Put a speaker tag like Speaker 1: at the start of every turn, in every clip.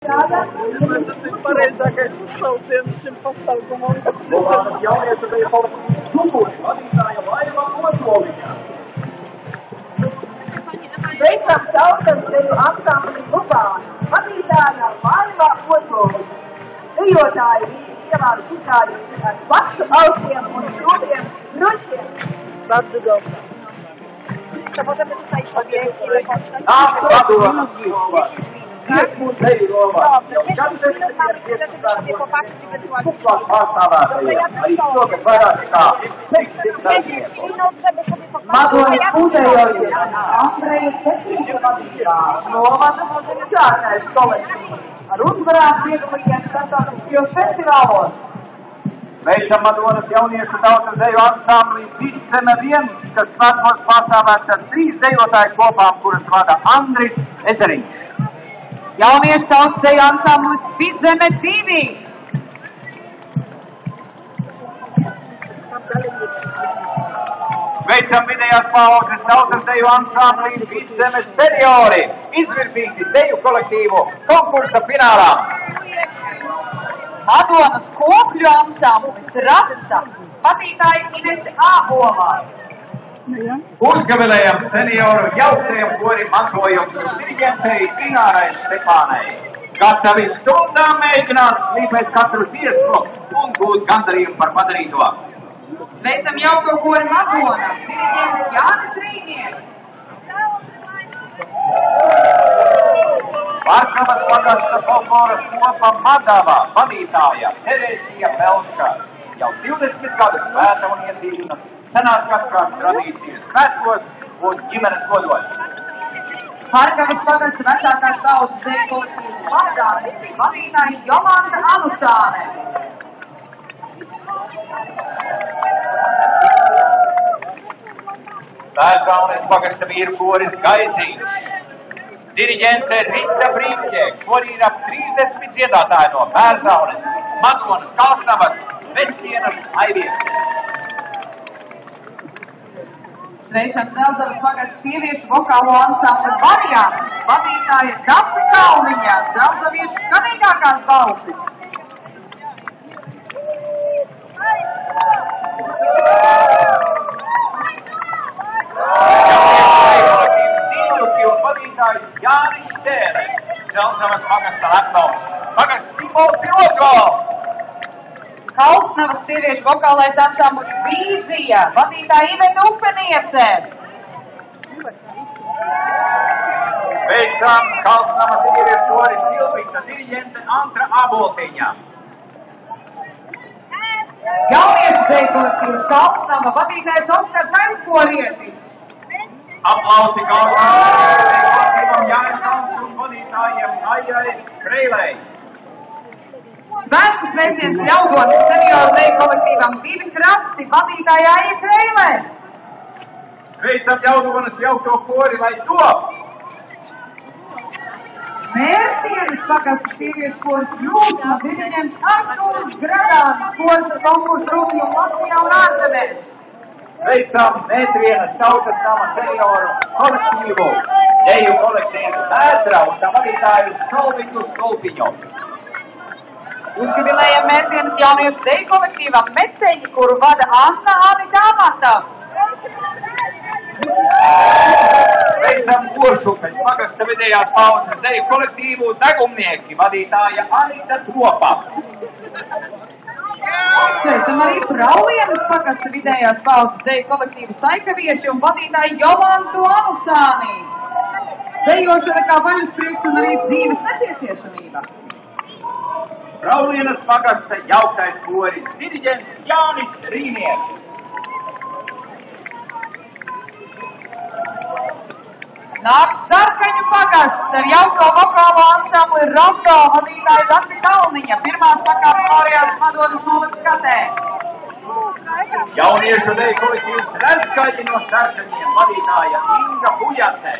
Speaker 1: Tas ir pareizākais uzsauciens šim pasākumam.
Speaker 2: Lubānas jauniešu bija kolektīvs Dubuli, vadītāja Laiva Ozoliņa.
Speaker 3: Sveicam tautas deju ansambli Lubāna, vadītāja Laiva Ozoliņa. Dejotāji ievāru tikājuši ar plašu augstiem un šūdiem brušiem.
Speaker 1: Bardzo dobrze.
Speaker 3: To możemy tutaj sobie postawić. Madonis Pūtējoļi, Andrejas Petrīša vadītā, novada modernitātais kolektīvs, ar uzvarām piedalījies starptautiskajos festivālos.
Speaker 2: Sveicam Madonas jauniešu tautas deju ansambli Vidzeme 1, kas svētkos pārstāvēts ar 3 dejotāju kopām, kuras vada Andris Ezeriņš.
Speaker 3: Jauniešu tautas deju ansamblis Vidzeme 2.
Speaker 2: Sveicam vidējās paaudzes tautas deju ansambli Vidzeme seniori, izvirzīti deju kolektīvu konkursa finālā.
Speaker 3: Madonas kokļu ansamblis Radsa, vadītāja Inese Ābolā.
Speaker 2: Uzgavilējam senioru jauktajam korim mantojumu diriģentei Inārai Stepānai. Gatavi stundām mēģināt slīpēt katru dziesmu un gūt gandarījumu par padarīto.
Speaker 3: Sveicam jauko kori Madona, diriģente Jānis Rīnieks.
Speaker 2: Varkavas pagasta folkloras kopa Madava vadītāja Teresija Pelska. Jau 20 gadus svēta un iedzīšanas senās kastrās tradīcijas svētkos un ģimenes godos.
Speaker 3: Varkavas pagasta vecākās tautas deju kolektīvas vadītāja Jolanta Anusāne.
Speaker 2: Pērkalnes pagasta vīru koris Gaisīņš. Diriģente Rita Brīmķe, kurī ir ap 30 dziedātāji no Pērkalnes, Madonas, Kalsnavas, Vestienas, Aivietes.
Speaker 3: Sveicam Dzelzavas pagasta sieviešu vokālo ansambli Variants, vadītāja Dasa Kalniņa, Dzelzaviešu skanīgākās balsis.
Speaker 2: Vadītājs Jānis Stēre, Dzelzavas pagasta Lepnovs, pagasta Simols Pirogo.
Speaker 3: Kalsnavas sieviešu vokālais ansamblis Vīzija, vadītāja Iveta Upeniece.
Speaker 2: Sveicam Kalsnavas sieviešu kori Silvita, diriģente Antra Aboltiņa.
Speaker 3: Jauniešu deju kolektīvas Kalsnava, vadītājs Oskars Aizkorietis.
Speaker 2: Aplausi Kalsnavas Jānis un vadītājiem Aijai Kreilei.
Speaker 3: Svētku sveiciens Ļaudonas senioru deju kolektīvam 2 krasti, vadītāja Aija Kreilei.
Speaker 2: Sveicam Ļaudonas jaukto kori, lai top!
Speaker 3: Mērķienes pagasta sieviešu koris Jūsma, diriģents Artūrs Gradāns, koris ar konkursu rūpījumu Latvijā un ārzemēs.
Speaker 2: Sveicam Mētrienas tautas nama senioru kolektīvu, deju kolektīvu Mētra un tā vadītāju Solvitu Stolpiņu.
Speaker 3: Uzgavilējam Mērķienes jauniešu deju kolektīvam Meceņi, kuru vada Anna Anita Amata.
Speaker 2: Sveicam Goršupes pagasta vidējās paaudzes deju kolektīvu Degumnieki, vadītāja Anita Tropa.
Speaker 3: Sveicam arī Praulienas pagasta vidējās paaudzes deju kolektīvu Saikavieši un vadītāju Jolantu Anusānī. Dejošana kā vaļas prieks un arī dzīves nepieciešamība.
Speaker 2: Praulienas pagasta jauktais koris, diriģents Jānis Rīnieks.
Speaker 3: Nāk Sarkaņu pagasts ar jauko vokālo ansambli Rondo, vadītāja Dasa Kalniņa, pirmās pakāpes laureāts Madonas novads skatē.
Speaker 2: Jauniešu deju kolektīvs Redskaļi no Sarkaņiem, vadītāja Inga Bujate.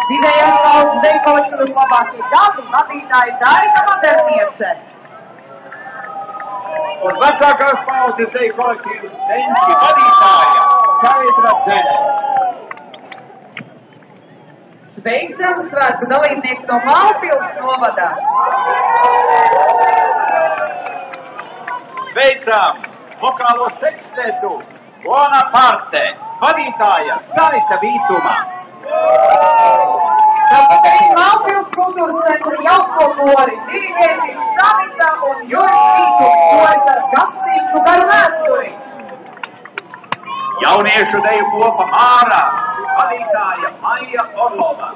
Speaker 3: Vidējās paaudzes deju kolektīvas labākie gadi, vadītāja Daina Moderniece.
Speaker 2: Un vecākās paaudzes deju kolektīvs Senči, vadītāja Kaitra Dzene.
Speaker 3: Sveicam svētku dalībnieku no Mālpils novadā.
Speaker 2: Sveicam vokālo sekstetu Bonaparte, vadītāja Sanita Vītuma.
Speaker 3: Tāpat arī Malpils kultūras centra jauko kori, diriģenti Sanita un Juris Vītums, koris ar gadsimtu garu vēsturi.
Speaker 2: Jauniešu deju kopa Māra, vadītāja Maija Orlova.